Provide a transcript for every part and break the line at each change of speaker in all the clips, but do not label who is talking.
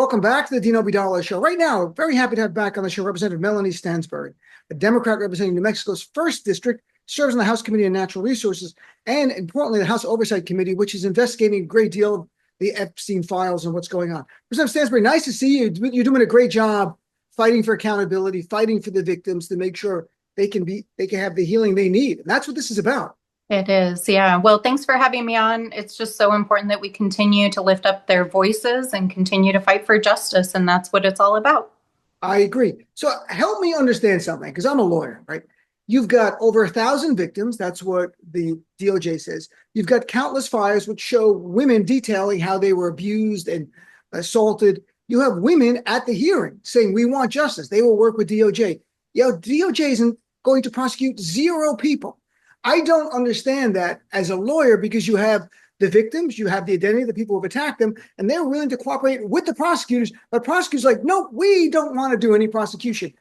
Welcome back to the Dean Obeidallah Show. Right now, very happy to have back on the show Representative Melanie Stansbury, a Democrat representing New Mexico's 1st District, serves on the House Committee on Natural Resources, and importantly, the House Oversight Committee, which is investigating a great deal of the Epstein files and what's going on. Representative Stansbury, nice to see you. You're doing a great job fighting for accountability, fighting for the victims to make sure they can have the healing they need. And that's what this is about.
It is, yeah. Well, thanks for having me on. It's just so important that we continue to lift up their voices and continue to fight for justice, and that's what it's all about.
I agree. So help me understand something, because I'm a lawyer, right? You've got over 1,000 victims. That's what the DOJ says. You've got countless files which show women detailing how they were abused and assaulted. You have women at the hearing saying, we want justice. They will work with DOJ. DOJ isn't going to prosecute 0 people. I don't understand that as a lawyer, because you have the victims, you have the identity of the people who have attacked them, and they're willing to cooperate with the prosecutors. But prosecutors are like, no, we don't want to do any prosecution.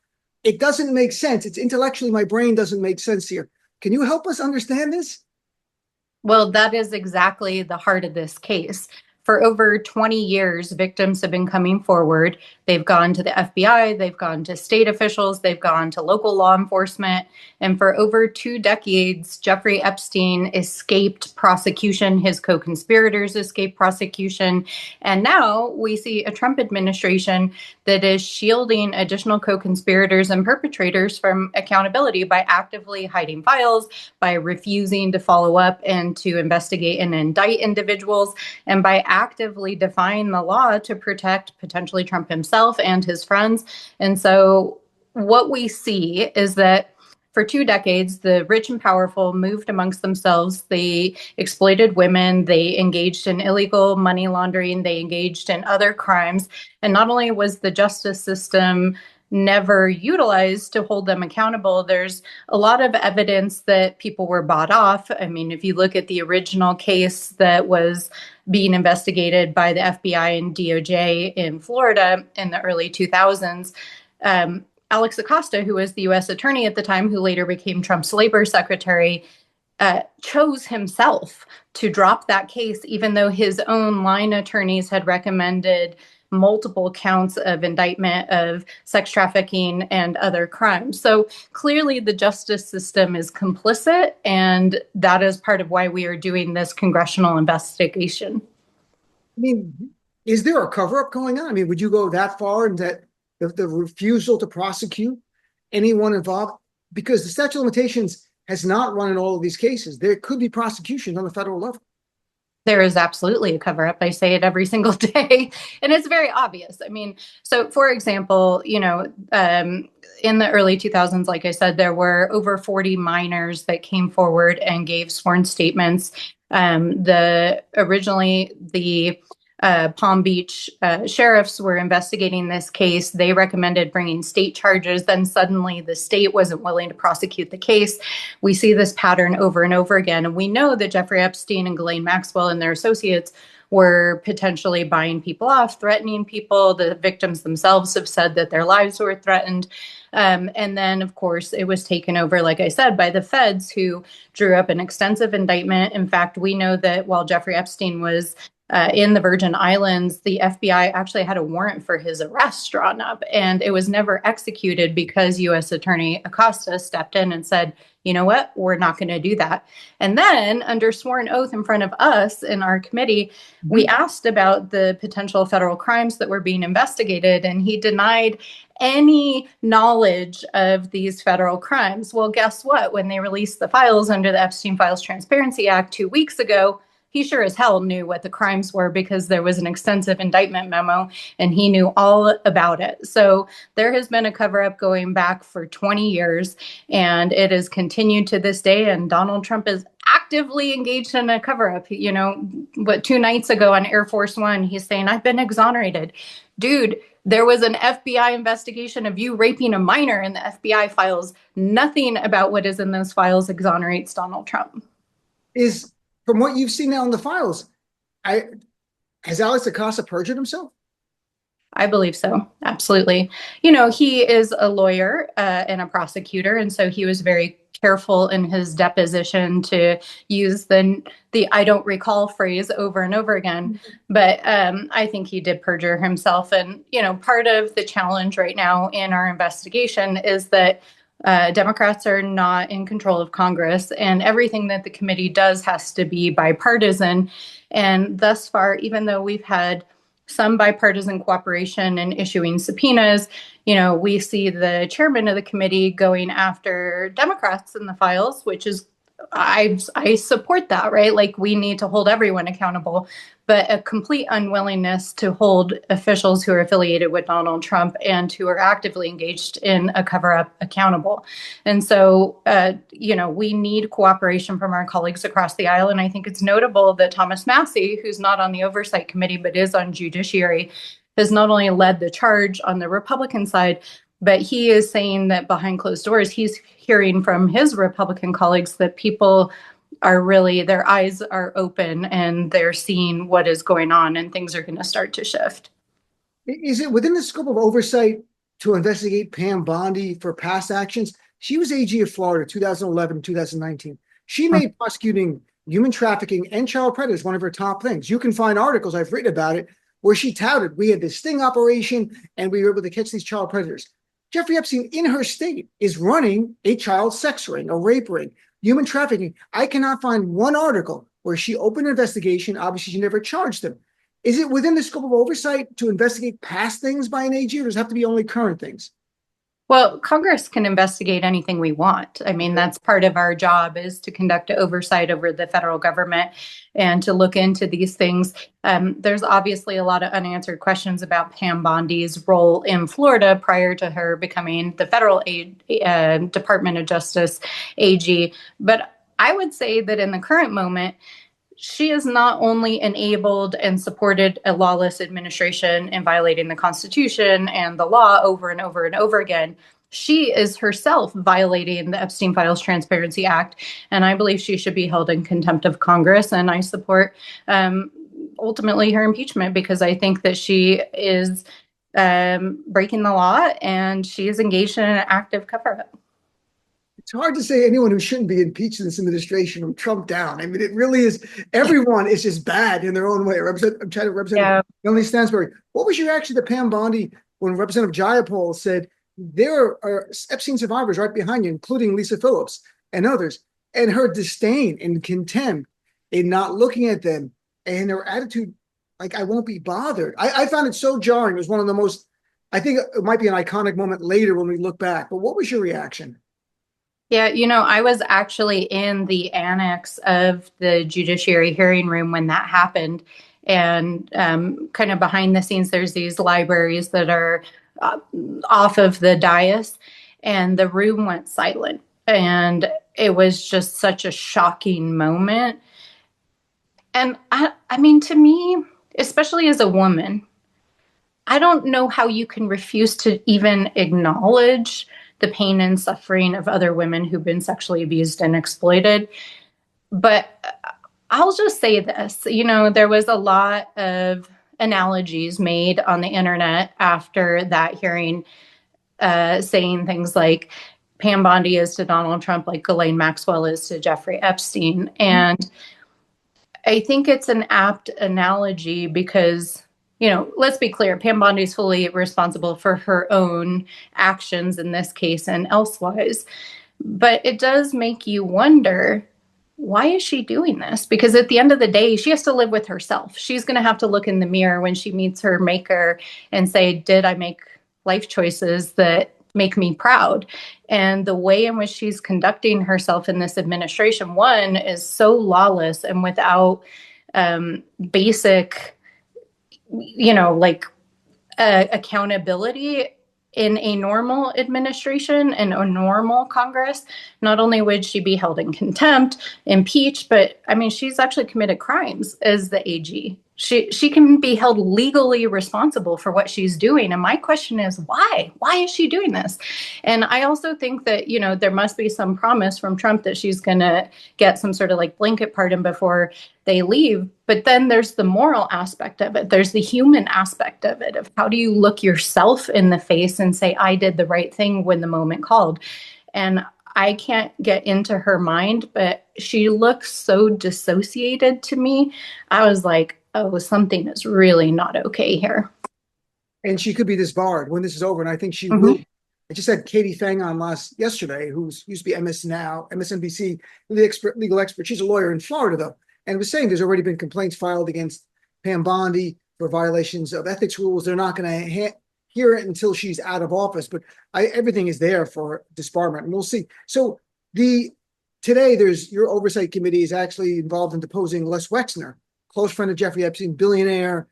It doesn't make sense. It's intellectually, my brain doesn't make sense here. Can you help us understand this?
Well, that is exactly the heart of this case. For over 20 years, victims have been coming forward. They've gone to the FBI, they've gone to state officials, they've gone to local law enforcement. And for over 2 decades, Jeffrey Epstein escaped prosecution. His co-conspirators escaped prosecution. And now we see a Trump administration that is shielding additional co-conspirators and perpetrators from accountability by actively hiding files, by refusing to follow up and to investigate and indict individuals, and by actively defying the law to protect potentially Trump himself and his friends. And so what we see is that for 2 decades, the rich and powerful moved amongst themselves. They exploited women. They engaged in illegal money laundering. They engaged in other crimes. And not only was the justice system never utilized to hold them accountable, there's a lot of evidence that people were bought off. I mean, if you look at the original case that was being investigated by the FBI and DOJ in Florida in the early 2000s, Alex Acosta, who was the U.S. attorney at the time, who later became Trump's labor secretary, chose himself to drop that case, even though his own line attorneys had recommended multiple counts of indictment of sex trafficking and other crimes. So clearly the justice system is complicit, and that is part of why we are doing this congressional investigation.
I mean, is there a cover-up going on? I mean, would you go that far in that the refusal to prosecute anyone involved? Because the statute of limitations has not run in all of these cases. There could be prosecution on the federal level.
There is absolutely a cover up. I say it every single day, and it's very obvious. I mean, so for example, in the early 2000s, like I said, there were over 40 minors that came forward and gave sworn statements. Originally the Palm Beach sheriffs were investigating this case. They recommended bringing state charges. Then suddenly the state wasn't willing to prosecute the case. We see this pattern over and over again. And we know that Jeffrey Epstein and Ghislaine Maxwell and their associates were potentially buying people off, threatening people. The victims themselves have said that their lives were threatened. And then, of course, it was taken over, like I said, by the feds, who drew up an extensive indictment. In fact, we know that while Jeffrey Epstein was in the Virgin Islands, the FBI actually had a warrant for his arrest drawn up, and it was never executed because U.S. Attorney Acosta stepped in and said, you know what, we're not going to do that. And then under sworn oath in front of us in our committee, we asked about the potential federal crimes that were being investigated, and he denied any knowledge of these federal crimes. Well, guess what? When they released the files under the Epstein Files Transparency Act 2 weeks ago, he sure as hell knew what the crimes were, because there was an extensive indictment memo and he knew all about it. So there has been a cover up going back for 20 years, and it has continued to this day. And Donald Trump is actively engaged in a cover up. 2 nights ago on Air Force One, he's saying, I've been exonerated. Dude, there was an FBI investigation of you raping a minor in the FBI files. Nothing about what is in those files exonerates Donald Trump.
From what you've seen now in the files, has Alex Acosta perjured himself?
I believe so. Absolutely. He is a lawyer and a prosecutor. And so he was very careful in his deposition to use the I don't recall phrase over and over again. But I think he did perjure himself. And, part of the challenge right now in our investigation is that Democrats are not in control of Congress, and everything that the committee does has to be bipartisan. And thus far, even though we've had some bipartisan cooperation in issuing subpoenas, we see the chairman of the committee going after Democrats in the files, which is, I support that, right? Like, we need to hold everyone accountable, but a complete unwillingness to hold officials who are affiliated with Donald Trump and who are actively engaged in a cover-up accountable. And so, we need cooperation from our colleagues across the aisle. And I think it's notable that Thomas Massie, who's not on the Oversight Committee, but is on Judiciary, has not only led the charge on the Republican side, but he is saying that behind closed doors, he's hearing from his Republican colleagues that people are really, their eyes are open and they're seeing what is going on, and things are going to start to shift.
Is it within the scope of oversight to investigate Pam Bondi for past actions? She was AG of Florida, 2011, 2019. She made prosecuting human trafficking and child predators one of her top things. You can find articles, I've written about it, where she touted, we had this sting operation and we were able to catch these child predators. Jeffrey Epstein, in her state, is running a child sex ring, a rape ring, human trafficking. I cannot find one article where she opened an investigation. Obviously, she never charged them. Is it within the scope of oversight to investigate past things by an AG, or does it have to be only current things?
Well, Congress can investigate anything we want. I mean, that's part of our job, is to conduct oversight over the federal government and to look into these things. There's obviously a lot of unanswered questions about Pam Bondi's role in Florida prior to her becoming the federal Department of Justice AG. But I would say that in the current moment, she has not only enabled and supported a lawless administration in violating the Constitution and the law over and over and over again, she is herself violating the Epstein Files Transparency Act. And I believe she should be held in contempt of Congress. And I support ultimately her impeachment, because I think that she is breaking the law and she is engaged in an active cover-up.
It's hard to say anyone who shouldn't be impeached in this administration from Trump down. I mean, it really is. Everyone is just bad in their own way. I'm trying to represent Melanie Stansbury. What was your reaction to Pam Bondi when Representative Jayapal said there are Epstein survivors right behind you, including Lisa Phillips and others, and her disdain and contempt in not looking at them and her attitude, like, I won't be bothered. I found it so jarring. It was one of the most, I think it might be an iconic moment later when we look back. But what was your reaction?
Yeah, I was actually in the annex of the Judiciary hearing room when that happened. And kind of behind the scenes, there's these libraries that are off of the dais, and the room went silent. And it was just such a shocking moment. And I mean, to me, especially as a woman, I don't know how you can refuse to even acknowledge the pain and suffering of other women who've been sexually abused and exploited. But I'll just say this, there was a lot of analogies made on the internet after that hearing, saying things like Pam Bondi is to Donald Trump like Ghislaine Maxwell is to Jeffrey Epstein. And I think it's an apt analogy because, let's be clear, Pam Bondi is fully responsible for her own actions in this case and elsewise. But it does make you wonder, why is she doing this? Because at the end of the day, she has to live with herself. She's going to have to look in the mirror when she meets her maker and say, did I make life choices that make me proud? And the way in which she's conducting herself in this administration, one, is so lawless and without basic accountability in a normal administration and a normal Congress. Not only would she be held in contempt, impeached, but I mean, she's actually committed crimes as the AG. She can be held legally responsible for what she's doing. And my question is, why? Why is she doing this? And I also think that, there must be some promise from Trump that she's going to get some sort of like blanket pardon before they leave. But then there's the moral aspect of it. There's the human aspect of it, of how do you look yourself in the face and say, I did the right thing when the moment called. And I can't get into her mind, but she looks so dissociated to me. I was like, oh, something is really not okay here.
And she could be disbarred when this is over. And I think she will.
Mhm.
I just had Katie Fang on yesterday, who's used to be MSNBC legal expert. She's a lawyer in Florida, though, and was saying there's already been complaints filed against Pam Bondi for violations of ethics rules. They're not going to hear it until she's out of office, but everything is there for disbarment, and we'll see. So today, there's your oversight committee is actually involved in deposing Les Wexner, close friend of Jeffrey Epstein, billionaire,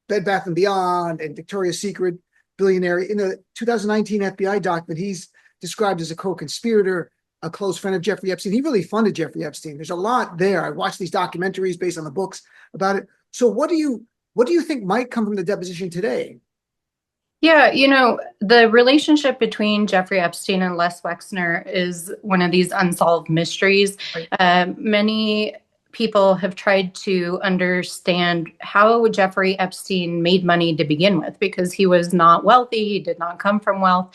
Bed Bath and Beyond and Victoria's Secret billionaire. In the 2019 FBI document, he's described as a co-conspirator, a close friend of Jeffrey Epstein. He really funded Jeffrey Epstein. There's a lot there. I watched these documentaries based on the books about it. So what do you think might come from the deposition today?
Yeah, the relationship between Jeffrey Epstein and Les Wexner is one of these unsolved mysteries.
Right.
Many people have tried to understand how Jeffrey Epstein made money to begin with, because he was not wealthy, he did not come from wealth.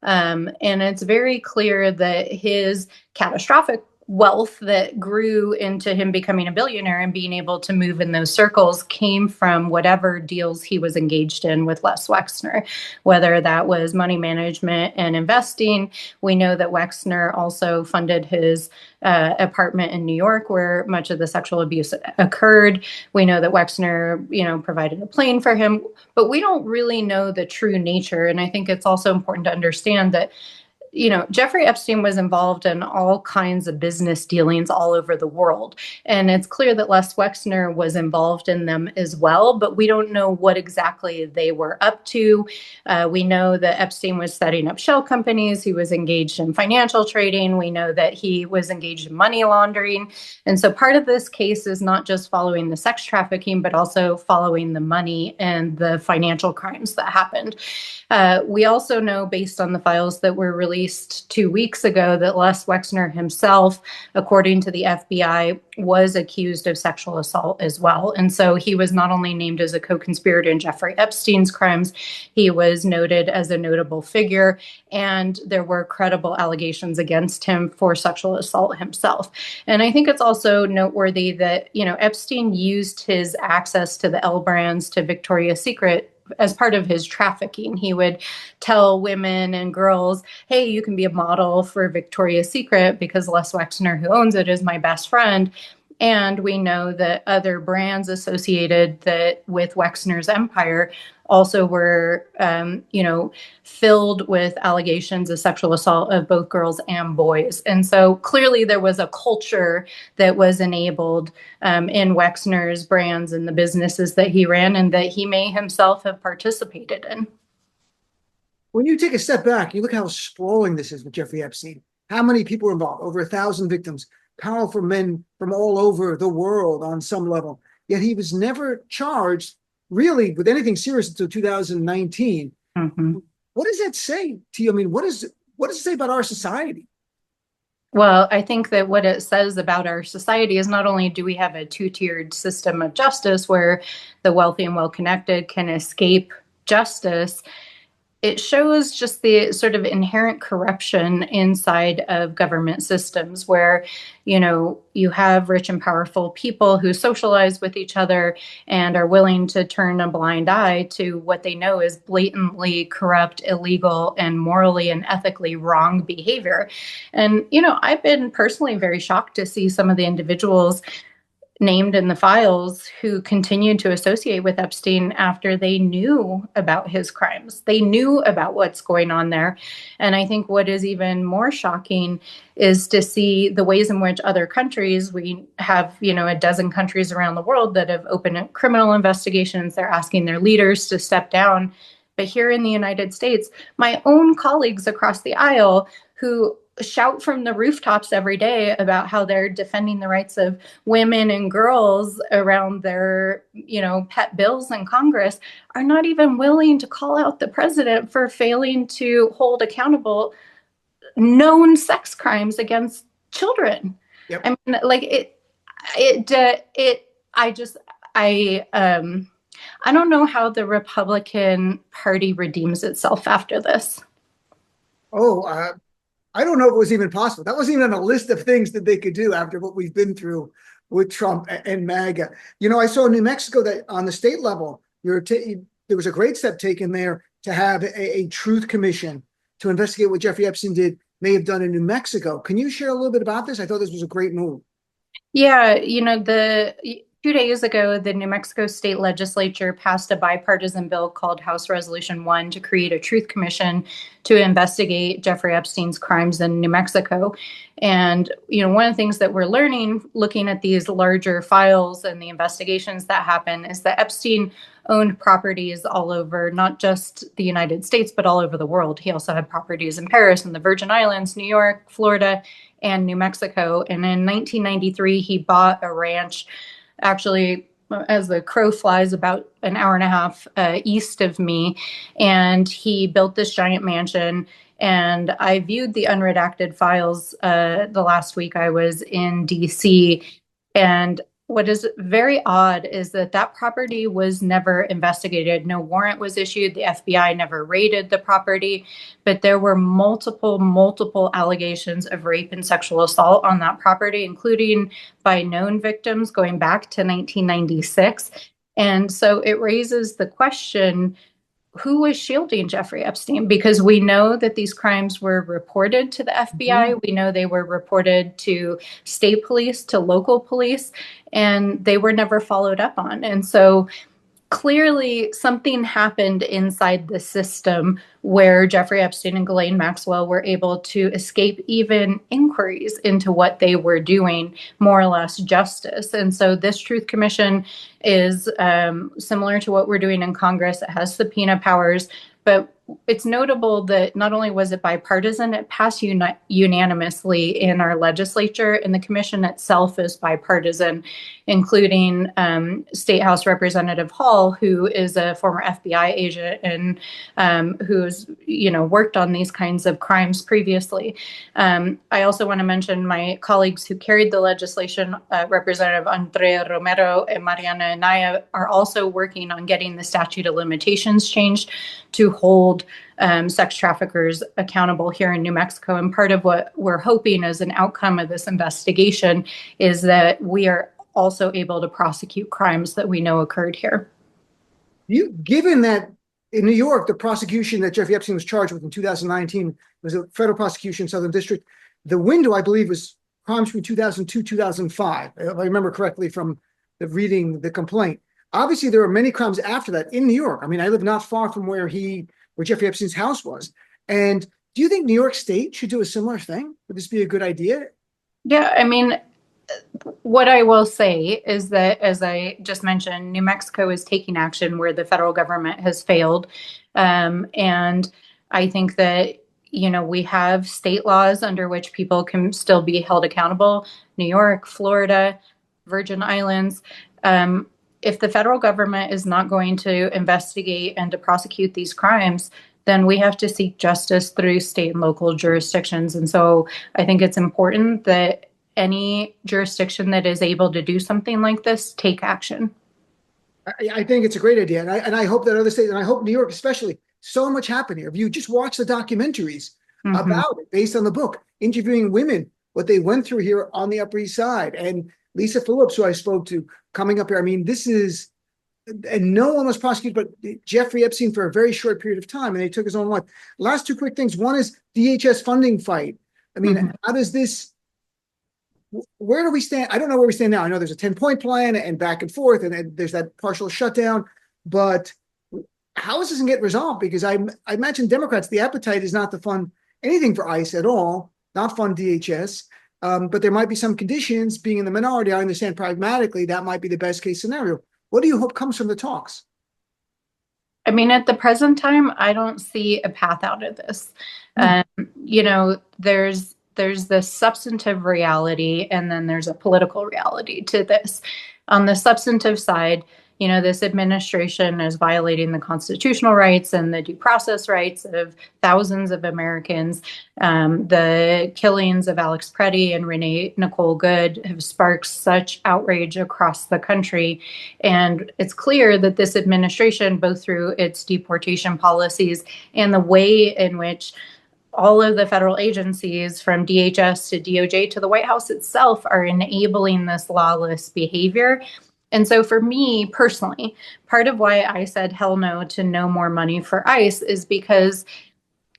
And it's very clear that his catastrophic wealth that grew into him becoming a billionaire and being able to move in those circles came from whatever deals he was engaged in with Les Wexner, whether that was money management and investing. We know that Wexner also funded his apartment in New York where much of the sexual abuse occurred. We know that Wexner, provided a plane for him, but we don't really know the true nature. And I think it's also important to understand that Jeffrey Epstein was involved in all kinds of business dealings all over the world. And it's clear that Les Wexner was involved in them as well, but we don't know what exactly they were up to. We know that Epstein was setting up shell companies. He was engaged in financial trading. We know that he was engaged in money laundering. And so part of this case is not just following the sex trafficking, but also following the money and the financial crimes that happened. We also know, based on the files that were released 2 weeks ago, that Les Wexner himself, according to the FBI, was accused of sexual assault as well. And so he was not only named as a co-conspirator in Jeffrey Epstein's crimes, he was noted as a notable figure, and there were credible allegations against him for sexual assault himself. And I think it's also noteworthy that, Epstein used his access to the L brands, to Victoria's Secret, as part of his trafficking. He would tell women and girls, hey, you can be a model for Victoria's Secret because Les Wexner, who owns it, is my best friend. And we know that other brands associated with Wexner's empire also were, filled with allegations of sexual assault of both girls and boys. And so clearly there was a culture that was enabled in Wexner's brands and the businesses that he ran, and that he may himself have participated in.
When you take a step back, you look how sprawling this is with Jeffrey Epstein. How many people are involved? Over 1,000 victims, powerful men from all over the world on some level. Yet he was never charged really with anything serious until 2019.
Mm-hmm.
What does that say to you? I mean, what does it say about our society?
Well, I think that what it says about our society is not only do we have a two-tiered system of justice where the wealthy and well-connected can escape justice, it shows just the sort of inherent corruption inside of government systems where, you have rich and powerful people who socialize with each other and are willing to turn a blind eye to what they know is blatantly corrupt, illegal, and morally and ethically wrong behavior. And, I've been personally very shocked to see some of the individuals named in the files who continued to associate with Epstein after they knew about his crimes. They knew about what's going on there. And I think what is even more shocking is to see the ways in which other countries, we have, a dozen countries around the world that have opened criminal investigations. They're asking their leaders to step down. But here in the United States, my own colleagues across the aisle who shout from the rooftops every day about how they're defending the rights of women and girls around their, pet bills in Congress, are not even willing to call out the president for failing to hold accountable known sex crimes against children.
Yep.
I mean, like I don't know how the Republican Party redeems itself after this.
I don't know if it was even possible. That wasn't even on a list of things that they could do after what we've been through with Trump and MAGA. You know, I saw in New Mexico that on the state level, there was a great step taken there to have a truth commission to investigate what Jeffrey Epstein may have done in New Mexico. Can you share a little bit about this? I thought this was a great move.
Yeah, the 2 days ago, the New Mexico State Legislature passed a bipartisan bill called House Resolution 1 to create a truth commission to investigate Jeffrey Epstein's crimes in New Mexico. And, one of the things that we're learning looking at these larger files and the investigations that happen is that Epstein owned properties all over, not just the United States, but all over the world. He also had properties in Paris and the Virgin Islands, New York, Florida, and New Mexico. And in 1993, he bought a ranch, actually, as the crow flies, about an hour and a half east of me. And he built this giant mansion. And I viewed the unredacted files the last week I was in DC. And what is very odd is that property was never investigated. No warrant was issued. The FBI never raided the property, but there were multiple allegations of rape and sexual assault on that property, including by known victims going back to 1996. And so it raises the question, who was shielding Jeffrey Epstein? Because we know that these crimes were reported to the FBI. We know they were reported to state police, to local police, and they were never followed up on. And so clearly something happened inside the system where Jeffrey Epstein and Ghislaine Maxwell were able to escape even inquiries into what they were doing, more or less justice. And so this Truth Commission is similar to what we're doing in Congress. It has subpoena powers, but it's notable that not only was it bipartisan, it passed unanimously in our legislature, and the commission itself is bipartisan, including State House Representative Hall, who is a former FBI agent and who's worked on these kinds of crimes previously. I also want to mention my colleagues who carried the legislation, Representative Andrea Romero and Mariana Anaya, are also working on getting the statute of limitations changed to hold sex traffickers accountable here in New Mexico. And part of what we're hoping as an outcome of this investigation is that we are also able to prosecute crimes that we know occurred here.
Given that in New York, the prosecution that Jeffrey Epstein was charged with in 2019 was a federal prosecution, Southern District. The window, I believe, was crimes from 2002, 2005, if I remember correctly from reading the complaint. Obviously, there are many crimes after that in New York. I mean, I live not far from where Jeffrey Epstein's house was. And do you think New York State should do a similar thing? Would this be a good idea?
Yeah, I mean, what I will say is that, as I just mentioned, New Mexico is taking action where the federal government has failed. And I think that, we have state laws under which people can still be held accountable. New York, Florida, Virgin Islands. If the federal government is not going to investigate and to prosecute these crimes, then we have to seek justice through state and local jurisdictions. And so I think it's important that any jurisdiction that is able to do something like this take action.
I think it's a great idea. And I hope that other states, and I hope New York especially, so much happened here. If you just watch the documentaries about it, based on the book, interviewing women, what they went through here on the Upper East Side, and Lisa Phillips, who I spoke to, coming up here. I mean, this is, and no one was prosecuted but Jeffrey Epstein for a very short period of time, and they took his own life. Last two quick things. One is DHS funding fight. I mean, how does this, where do we stand? I don't know where we stand now. I know there's a 10-point plan and back and forth, and there's that partial shutdown, but how is this going to get resolved? Because I imagine Democrats, the appetite is not to fund anything for ICE at all, not fund DHS. But there might be some conditions. Being in the minority, I understand pragmatically that might be the best case scenario. What do you hope comes from the talks?
I mean, at the present time, I don't see a path out of this. There's this substantive reality, and then there's a political reality to this. On the substantive side, this administration is violating the constitutional rights and the due process rights of thousands of Americans. The killings of Alex Preddy and Renee Nicole Good have sparked such outrage across the country. And it's clear that this administration, both through its deportation policies and the way in which all of the federal agencies from DHS to DOJ to the White House itself are enabling this lawless behavior. And so for me personally, part of why I said hell no to no more money for ICE is because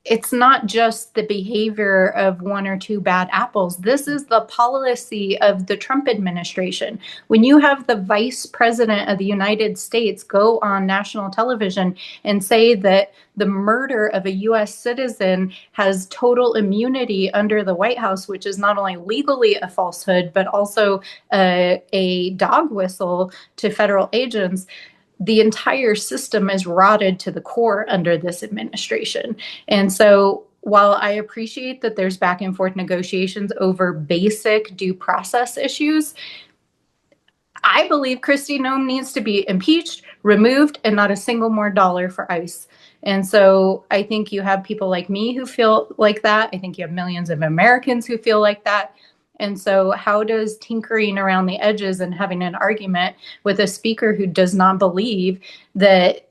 it's not just the behavior of one or two bad apples. This is the policy of the Trump administration. When you have the vice president of the United States go on national television and say that the murder of a U.S. citizen has total immunity under the White House, which is not only legally a falsehood, but also a dog whistle to federal agents, the entire system is rotted to the core under this administration. And so while I appreciate that there's back and forth negotiations over basic due process issues, I believe Kristi Noem needs to be impeached, removed, and not a single more dollar for ICE. And so I think you have people like me who feel like that. I think you have millions of Americans who feel like that. And so how does tinkering around the edges and having an argument with a speaker who does not believe that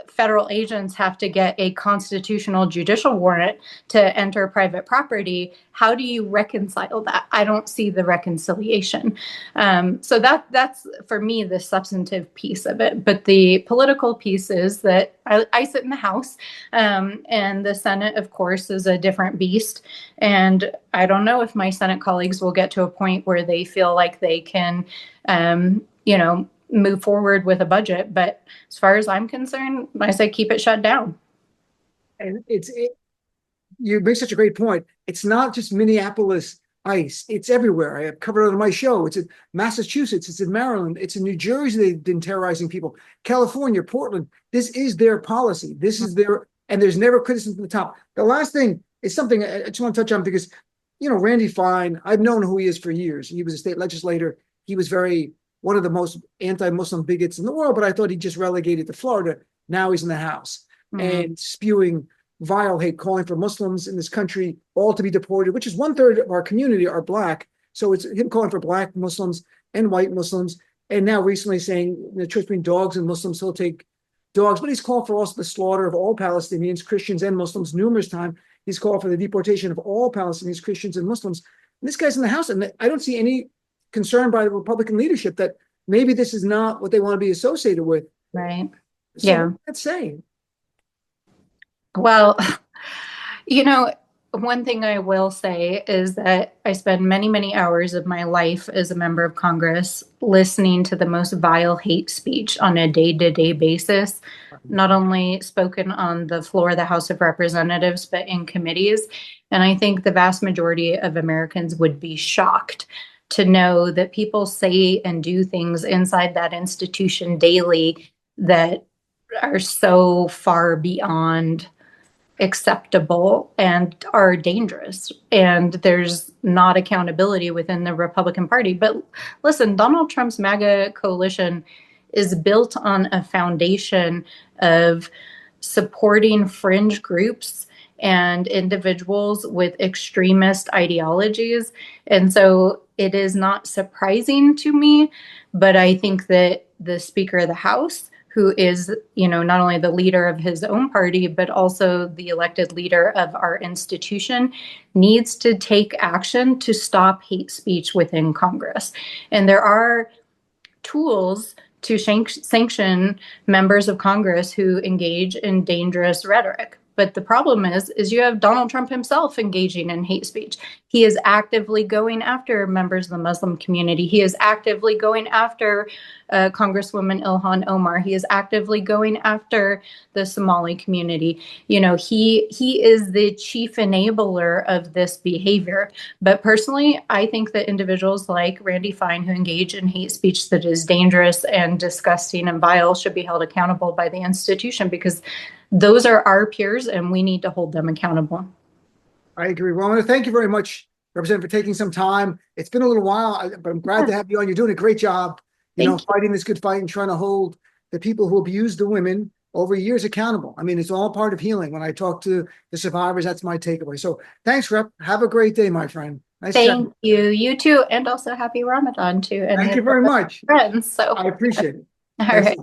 federal agents have to get a constitutional judicial warrant to enter private property, how do you reconcile that? I don't see the reconciliation. So that's, for me, the substantive piece of it. But the political piece is that I sit in the House, and the Senate, of course, is a different beast. And I don't know if my Senate colleagues will get to a point where they feel like they can, move forward with a budget. But as far as I'm concerned, I say keep it shut down.
And you make such a great point. It's not just Minneapolis ICE. It's everywhere. I have covered it on my show. It's in Massachusetts. It's in Maryland. It's in New Jersey. They've been terrorizing people. California, Portland. This is their policy. This is their, and there's never criticism from the top. The last thing is something I just want to touch on because, Randy Fine, I've known who he is for years. He was a state legislator. He was one of the most anti-Muslim bigots in the world, but I thought he just relegated to Florida. Now he's in the House and spewing vile hate, calling for Muslims in this country all to be deported, which is 1/3 of our community are Black. So it's him calling for Black Muslims and white Muslims. And now recently saying the choice between dogs and Muslims, he'll take dogs. But he's called for also the slaughter of all Palestinians, Christians, and Muslims numerous times. He's called for the deportation of all Palestinians, Christians, and Muslims. And this guy's in the House, and I don't see any concern by the Republican leadership that maybe this is not what they want to be associated with.
Right.
So
yeah.
Let's say.
Well, one thing I will say is that I spend many, many hours of my life as a member of Congress listening to the most vile hate speech on a day-to-day basis, not only spoken on the floor of the House of Representatives, but in committees. And I think the vast majority of Americans would be shocked to know that people say and do things inside that institution daily that are so far beyond acceptable and are dangerous. And there's not accountability within the Republican Party. But listen, Donald Trump's MAGA coalition is built on a foundation of supporting fringe groups and individuals with extremist ideologies. And so it is not surprising to me, but I think that the Speaker of the House, who is, not only the leader of his own party, but also the elected leader of our institution, needs to take action to stop hate speech within Congress. And there are tools to sanction members of Congress who engage in dangerous rhetoric. But the problem is you have Donald Trump himself engaging in hate speech. He is actively going after members of the Muslim community. He is actively going after Congresswoman Ilhan Omar. He is actively going after the Somali community. He is the chief enabler of this behavior. But personally, I think that individuals like Randy Fine who engage in hate speech that is dangerous and disgusting and vile should be held accountable by the institution, because those are our peers and we need to hold them accountable.
I agree. Well, I want to thank you very much, Representative, for taking some time. It's been a little while, but I'm glad to have you on. You're doing a great job, fighting this good fight and trying to hold the people who abuse the women over years accountable. I mean, it's all part of healing. When I talk to the survivors, that's my takeaway. So thanks, Rep. Have a great day, my friend. Nice
Thank you. You too. And also happy Ramadan too. And
thank you very much.
Friends. So
I appreciate it.
All right.